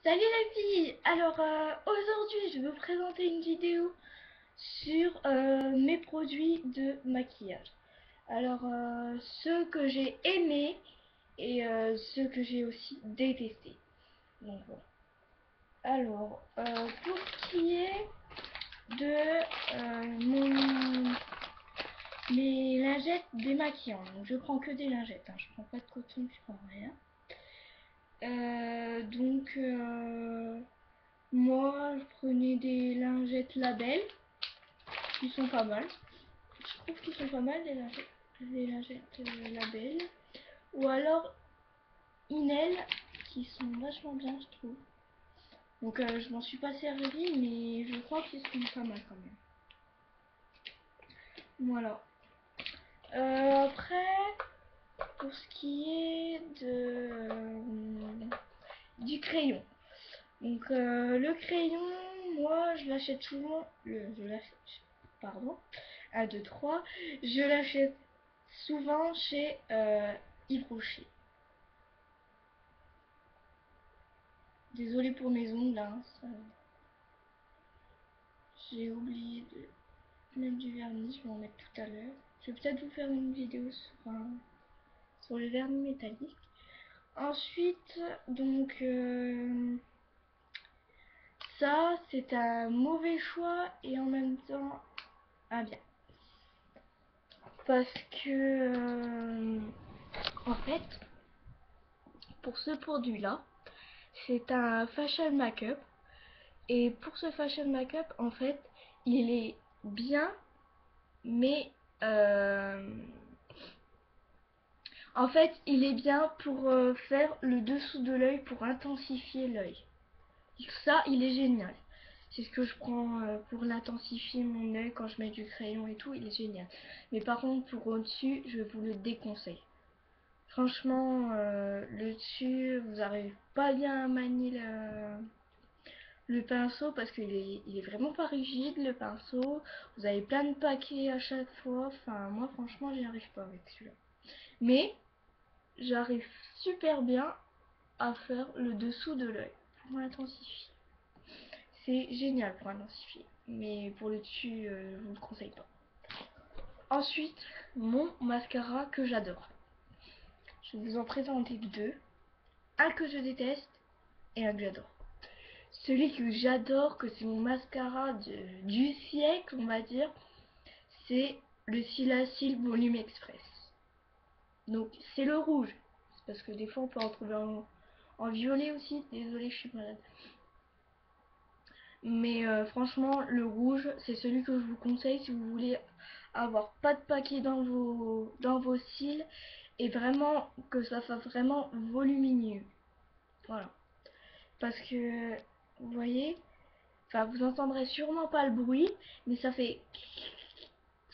Salut les filles. Alors aujourd'hui je vais vous présenter une vidéo sur mes produits de maquillage. Alors ceux que j'ai aimés et ceux que j'ai aussi détestés. Donc voilà. Alors pour ce qui est de mes lingettes démaquillantes, donc je prends que des lingettes, hein, je prends pas de coton, je prends rien. Moi, je prenais des lingettes Label, qui sont pas mal. Je trouve qu'ils sont pas mal, les lingettes Label. Ou alors Inel, qui sont vachement bien, je trouve. Donc je m'en suis pas servi, mais je crois qu'ils sont pas mal quand même. Voilà. Après, pour ce qui est du crayon. Donc le crayon, moi je l'achète souvent, pardon, 1, 2, 3, je l'achète souvent chez Yves Rocher. Désolée pour mes ongles, hein, j'ai oublié de mettre du vernis, je vais en mettre tout à l'heure. Je vais peut-être vous faire une vidéo sur le vernis métallique. Ensuite, donc ça c'est un mauvais choix et en même temps un bien. Parce que en fait, pour ce produit là, c'est un fashion make-up. Et pour ce fashion make-up, en fait, il est bien, mais en fait, il est bien pour faire le dessous de l'œil, pour intensifier l'œil. Ça, il est génial. C'est ce que je prends pour l'intensifier mon œil quand je mets du crayon et tout, il est génial. Mais par contre, pour au-dessus, je vous le déconseille. Franchement, le dessus, vous n'arrivez pas bien à manier le pinceau parce qu'il est vraiment pas rigide le pinceau. Vous avez plein de paquets à chaque fois. Enfin, moi, franchement, j'y arrive pas avec celui-là. Mais j'arrive super bien à faire le dessous de l'œil pour l'intensifier. C'est génial pour intensifier. Mais pour le dessus, je vous le conseille pas. Ensuite, mon mascara que j'adore. Je vais vous en présenter deux. Un que je déteste et un que j'adore. Celui que j'adore, que c'est mon mascara du siècle, on va dire, c'est le Silacil Volume Express. Donc c'est le rouge. C'est parce que des fois on peut en trouver en violet aussi. Désolée, je suis malade. Mais franchement, le rouge, c'est celui que je vous conseille si vous voulez avoir pas de paquet dans vos cils et vraiment que ça fasse vraiment volumineux. Voilà. Parce que, vous voyez, enfin, vous entendrez sûrement pas le bruit, mais ça fait...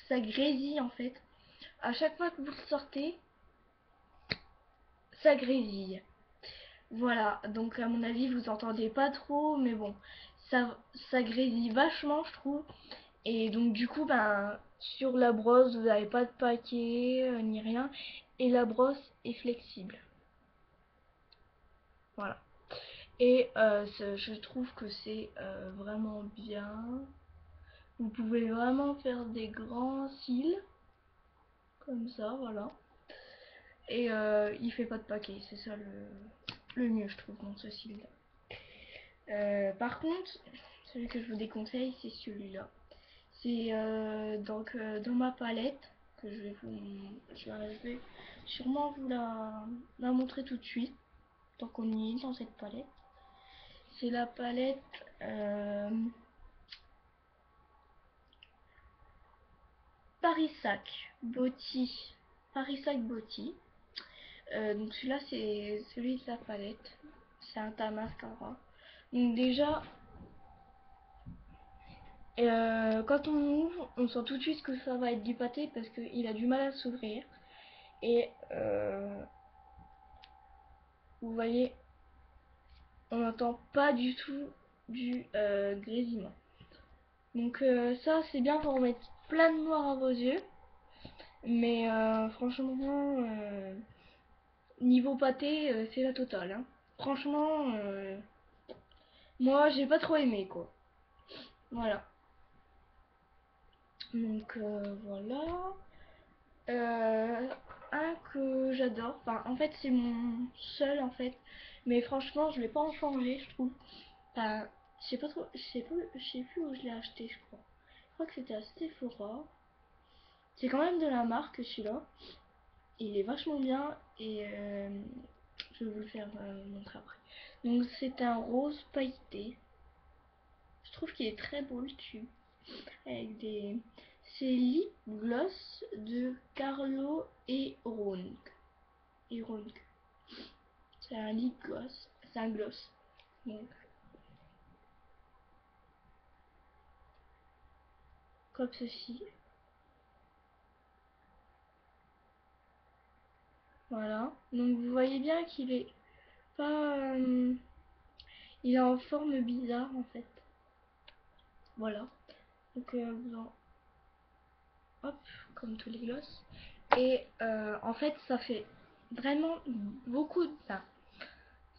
Ça grésille en fait. À chaque fois que vous le sortez, ça grésille. Voilà, donc à mon avis, vous entendez pas trop, mais bon, ça grésille vachement, je trouve. Et donc du coup, ben, sur la brosse, vous n'avez pas de paquet, ni rien. Et la brosse est flexible. Voilà. Et je trouve que c'est vraiment bien. Vous pouvez vraiment faire des grands cils. Comme ça, voilà. Et il fait pas de paquet, c'est ça le mieux, je trouve, dans ce cil-là. Par contre, celui que je vous déconseille, c'est celui-là. C'est dans ma palette que je vais sûrement vous la montrer tout de suite, tant qu'on y est dans cette palette. C'est la palette Paris-Sac Beauty. Paris-Sac Beauty. Donc celui-là, c'est celui de la palette. C'est un tas mascara. Donc déjà, quand on ouvre, on sent tout de suite que ça va être du pâté parce qu'il a du mal à s'ouvrir. Et vous voyez, on n'entend pas du tout du grésillement. Donc ça, c'est bien pour mettre plein de noir à vos yeux. Mais franchement, niveau pâté, c'est la totale. Hein. Franchement, Moi, j'ai pas trop aimé, quoi. Voilà. Donc, voilà. Un que j'adore. Enfin, en fait, c'est mon seul, en fait. Mais franchement, je vais pas en changer, je trouve. Enfin, je sais pas trop, je sais plus où je l'ai acheté, je crois. Je crois que c'était à Sephora. C'est quand même de la marque, celui-là. Il est vachement bien et je vais vous le faire montrer après. Donc, c'est un rose pailleté. Je trouve qu'il est très beau, le tube. Avec des... C'est Lip Gloss de Carlo et Ronc. Et Ronc. C'est un lip gloss. C'est un gloss. Donc, comme ceci. Voilà. Donc vous voyez bien qu'il est pas... il est en forme bizarre en fait. Voilà. Donc vous en... Hop, comme tous les gloss. Et en fait ça fait vraiment beaucoup de... Enfin,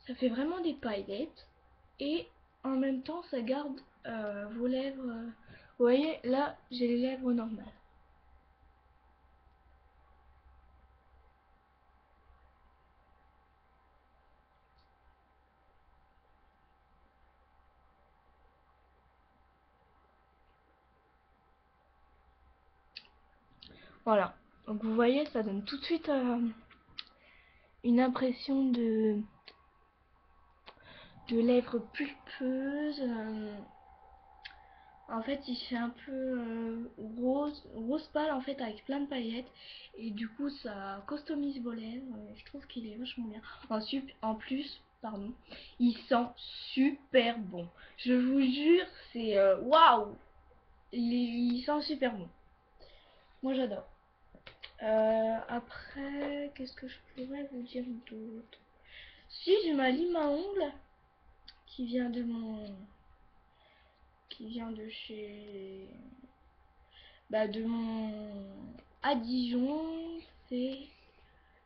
ça fait vraiment des paillettes. Et en même temps ça garde vos lèvres... vous voyez là j'ai les lèvres normales. Voilà. Donc vous voyez ça donne tout de suite une impression de lèvres pulpeuses. En fait, il fait un peu rose pâle en fait avec plein de paillettes et du coup ça customise vos lèvres. Je trouve qu'il est vachement bien. En plus, pardon, il sent super bon. Je vous jure, c'est waouh, il sent super bon. Moi j'adore. Après, qu'est-ce que je pourrais vous dire d'autre? Si j'ai ma lime à ongles qui vient de mon qui vient de chez de mon à Dijon, c'est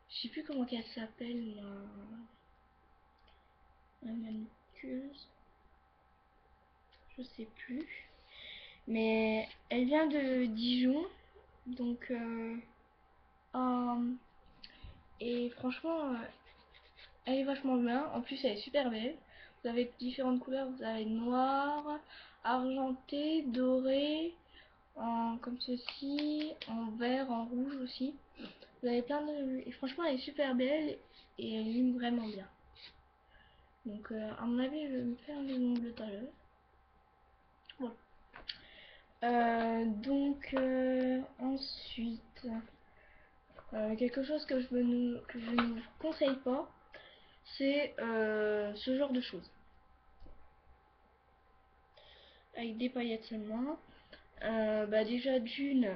je sais plus comment qu'elle s'appelle la manuculeuse, je sais plus, mais elle vient de Dijon, donc euh, et franchement elle est vachement bien. En plus elle est super belle. Vous avez différentes couleurs, vous avez noir, argenté, doré, comme ceci, en vert, en rouge aussi. Vous avez plein de... Et franchement, elle est super belle et elle lime vraiment bien. Donc, à mon avis, je vais me faire les ongles tout à l'heure. Voilà. Ensuite, quelque chose que que je ne vous conseille pas, c'est ce genre de choses. Avec des paillettes seulement. Déjà, d'une,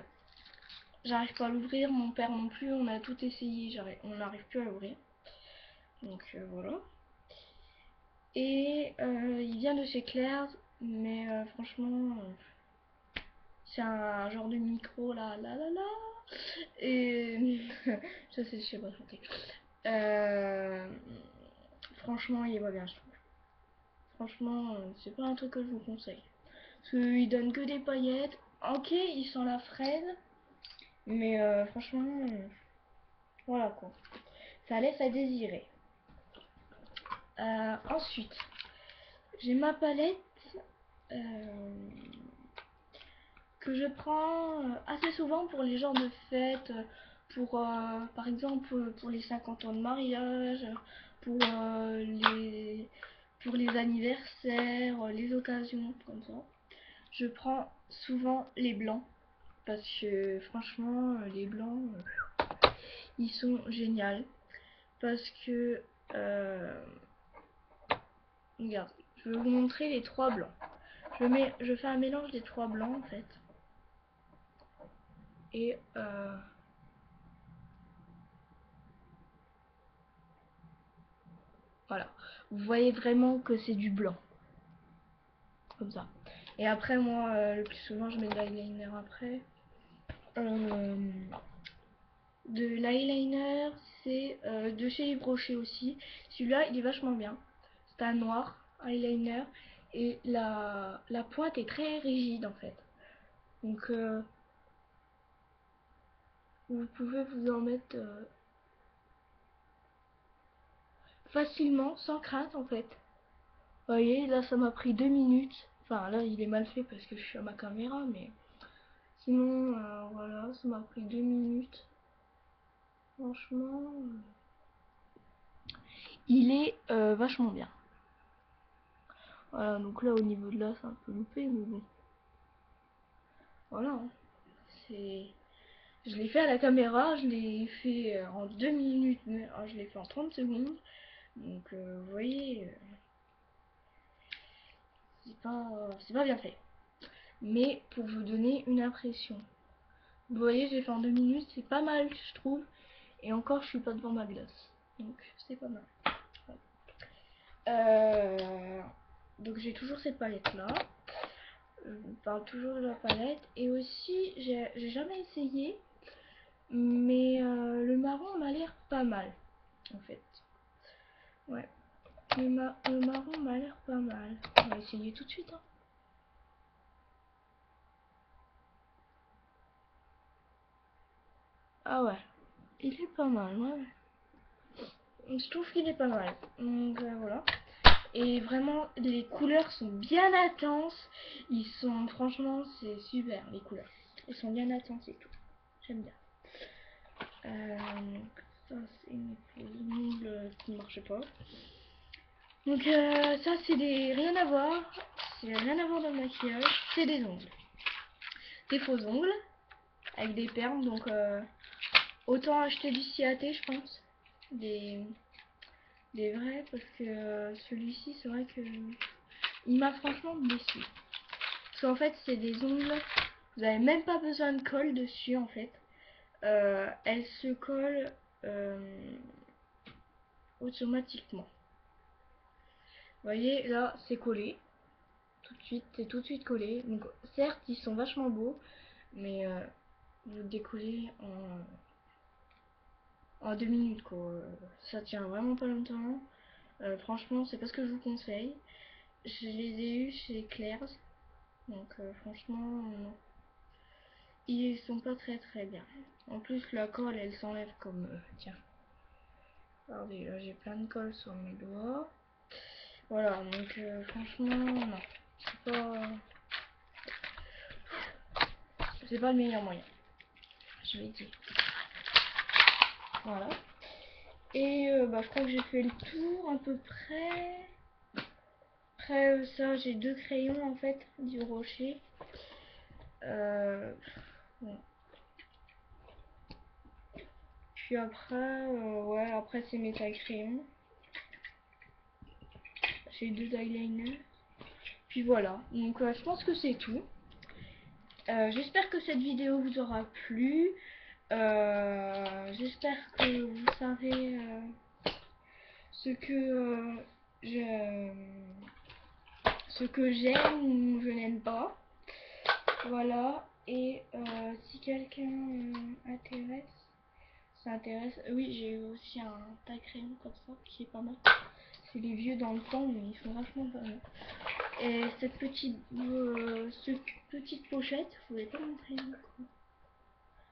j'arrive pas à l'ouvrir, mon père non plus, on a tout essayé, on n'arrive plus à l'ouvrir. Donc voilà. Et il vient de chez Claire's, mais franchement, c'est un genre de micro là, là, là, là. Et je sais pas chanter. Euh, Franchement, il est pas bien, je trouve. Franchement, c'est pas un truc que je vous conseille. Parce qu'il donne que des paillettes. Ok, il sent la fraise, mais franchement, voilà quoi. Ça laisse à désirer. Ensuite, j'ai ma palette que je prends assez souvent pour les genres de fêtes, pour par exemple pour les 50 ans de mariage, pour pour les anniversaires, les occasions comme ça. Je prends souvent les blancs parce que franchement les blancs ils sont géniaux parce que regarde, je vais vous montrer les trois blancs. Je fais un mélange des trois blancs en fait. Et voilà. Vous voyez vraiment que c'est du blanc. Comme ça. Et après, moi, le plus souvent, je mets de l'eyeliner après. Euh, de l'eyeliner, c'est de chez Yves Rocher aussi. Celui-là, il est vachement bien. C'est un noir eyeliner. et la pointe est très rigide en fait. Donc vous pouvez vous en mettre facilement, sans crainte en fait. Vous voyez, là ça m'a pris 2 minutes. Enfin là il est mal fait parce que je suis à ma caméra, mais sinon voilà, ça m'a pris 2 minutes. Franchement, il est vachement bien. Voilà, donc là au niveau de là c'est un peu loupé, mais bon. Voilà, hein. C'est... Je l'ai fait à la caméra, je l'ai fait en 2 minutes, mais je l'ai fait en 30 secondes. Donc vous voyez, c'est pas bien fait. Mais pour vous donner une impression. Vous voyez, j'ai fait en 2 minutes, c'est pas mal je trouve. Et encore je suis pas devant ma glace. Donc c'est pas mal. Donc j'ai toujours cette palette là. Je parle toujours de la palette. Et aussi j'ai jamais essayé. Mais le marron m'a l'air pas mal en fait. Ouais. Le marron m'a l'air pas mal. On va essayer tout de suite. Hein. Ah ouais. Il est pas mal, ouais. Je trouve qu'il est pas mal. Donc voilà. Et vraiment, les couleurs sont bien intenses. Ils sont, franchement, c'est super les couleurs. Ils sont bien intenses et tout. J'aime bien. Donc ça, c'est une ongles qui ne marche pas. Donc ça, c'est des rien à voir. C'est rien à voir dans le maquillage. C'est des ongles. Des faux ongles avec des perles. Donc autant acheter du CAT, je pense. Des vrais parce que celui-ci, c'est vrai que il m'a franchement déçu. Parce qu'en fait, c'est des ongles. Vous n'avez même pas besoin de colle dessus en fait. Elle se colle automatiquement. Vous voyez, là, c'est collé. Tout de suite, c'est tout de suite collé. Donc, certes, ils sont vachement beaux, mais vous décollez en 2 minutes quoi. Ça tient vraiment pas longtemps. Franchement, c'est pas ce que je vous conseille. Je les ai eus chez Claire's. Donc, franchement, non. Ils sont pas très bien. En plus, la colle, elle s'enlève comme... tiens. Regardez, là, j'ai plein de colle sur mes doigts. Voilà, donc franchement, non. C'est pas le meilleur moyen. Je vais dire. Voilà. Et je crois que j'ai fait le tour à peu près. Après ça, j'ai 2 crayons en fait, du Rocher. Bon. Puis après, ouais, après c'est mes tailles crayons. J'ai 2 eyeliners. Puis voilà, donc je pense que c'est tout. J'espère que cette vidéo vous aura plu. J'espère que vous savez ce que j'aime ou je n'aime pas. Voilà. Et si quelqu'un s'intéresse, oui, j'ai aussi un taille crayon comme ça qui est pas mal. C'est les vieux dans le temps, mais ils sont vachement pas mal. Et cette petite pochette, je voulais pas montrer quoi.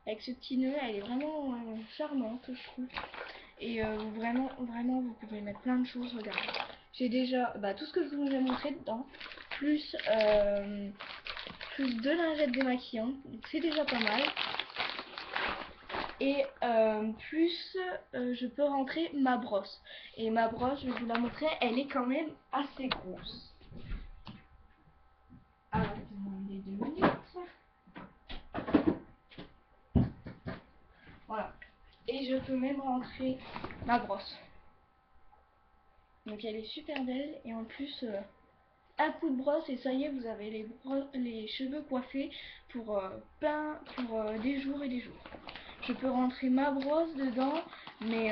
Avec ce petit nœud, elle est vraiment charmante, je trouve. Et vraiment, vous pouvez mettre plein de choses. Regardez, j'ai déjà tout ce que je vous ai montré dedans, plus 2 lingettes démaquillantes, donc c'est déjà pas mal. Et plus je peux rentrer ma brosse. Et ma brosse, je vais vous la montrer, elle est quand même assez grosse. Attendez 2 minutes. Voilà. Et je peux même rentrer ma brosse. Donc elle est super belle. Et en plus, un coup de brosse et ça y est, vous avez les cheveux coiffés pour des jours et des jours. Je peux rentrer ma brosse dedans, mais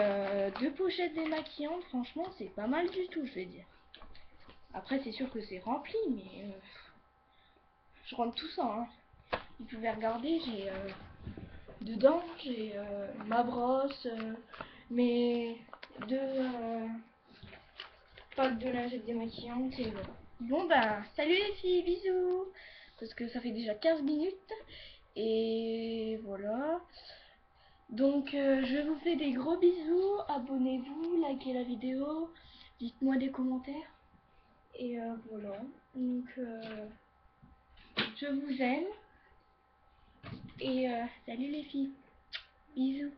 2 pochettes démaquillantes, franchement, c'est pas mal du tout, je vais dire. Après, c'est sûr que c'est rempli, mais je rentre tout ça. Hein. Vous pouvez regarder, j'ai dedans, j'ai ma brosse, mes 2 packs de lingettes démaquillantes et voilà. Bon bah, salut les filles, bisous. Parce que ça fait déjà 15 minutes. Et voilà. Donc je vous fais des gros bisous. Abonnez-vous, likez la vidéo. Dites-moi des commentaires. Et voilà. Donc je vous aime. Et salut les filles. Bisous.